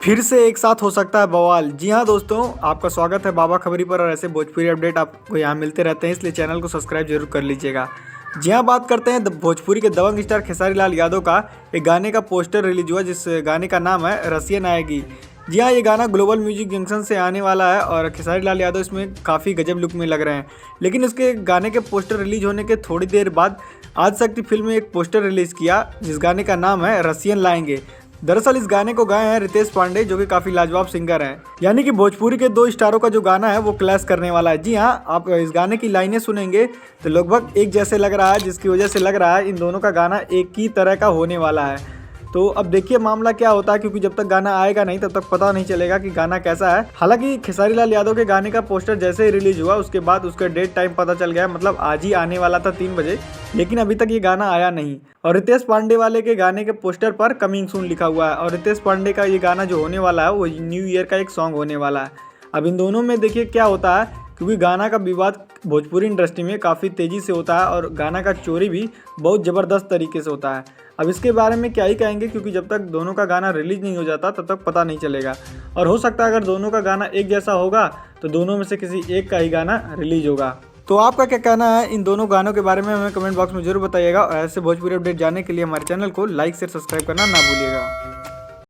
फिर से एक साथ हो सकता है बवाल। जी हाँ दोस्तों, आपका स्वागत है बाबा खबरी पर और ऐसे भोजपुरी अपडेट आपको यहाँ मिलते रहते हैं, इसलिए चैनल को सब्सक्राइब जरूर कर लीजिएगा। जी हाँ, बात करते हैं भोजपुरी के दबंग स्टार खेसारी लाल यादव का। एक गाने का पोस्टर रिलीज हुआ जिस गाने का नाम है रसियन आएगी। जी हाँ, ये गाना ग्लोबल म्यूजिक जंक्शन से आने वाला है और खेसारी लाल यादव इसमें काफ़ी गजब लुक में लग रहे हैं। लेकिन उसके गाने के पोस्टर रिलीज होने के थोड़ी देर बाद आज शक्ति फिल्म में एक पोस्टर रिलीज किया जिस गाने का नाम है रसियन लाएंगे। दरअसल इस गाने को गाए हैं रितेश पांडे, जो कि काफी लाजवाब सिंगर हैं। यानी कि भोजपुरी के दो स्टारों का जो गाना है वो क्लैश करने वाला है। जी हाँ, आप इस गाने की लाइनें सुनेंगे तो लगभग एक जैसे लग रहा है, जिसकी वजह से लग रहा है इन दोनों का गाना एक ही तरह का होने वाला है। तो अब देखिए मामला क्या होता है, क्योंकि जब तक गाना आएगा नहीं तब तक पता नहीं चलेगा कि गाना कैसा है। हालांकि खेसारी लाल यादव के गाने का पोस्टर जैसे ही रिलीज हुआ उसके बाद उसका डेट टाइम पता चल गया, मतलब आज ही आने वाला था 3 बजे, लेकिन अभी तक ये गाना आया नहीं। और रितेश पांडे वाले के गाने के पोस्टर पर कमिंग सून लिखा हुआ है और रितेश पांडे का ये गाना जो होने वाला है वो न्यू ईयर का एक सॉन्ग होने वाला है। अब इन दोनों में देखिए क्या होता है, क्योंकि गाना का विवाद भोजपुरी इंडस्ट्री में काफ़ी तेज़ी से होता है और गाना का चोरी भी बहुत ज़बरदस्त तरीके से होता है। अब इसके बारे में क्या ही कहेंगे, क्योंकि जब तक दोनों का गाना रिलीज नहीं हो जाता तब तक पता नहीं चलेगा। और हो सकता है अगर दोनों का गाना एक जैसा होगा तो दोनों में से किसी एक का ही गाना रिलीज होगा। तो आपका क्या कहना है इन दोनों गानों के बारे में हमें कमेंट बॉक्स में जरूर बताइएगा और ऐसे भोजपुरी अपडेट जानने के लिए हमारे चैनल को लाइक शेयर सब्सक्राइब करना ना भूलिएगा।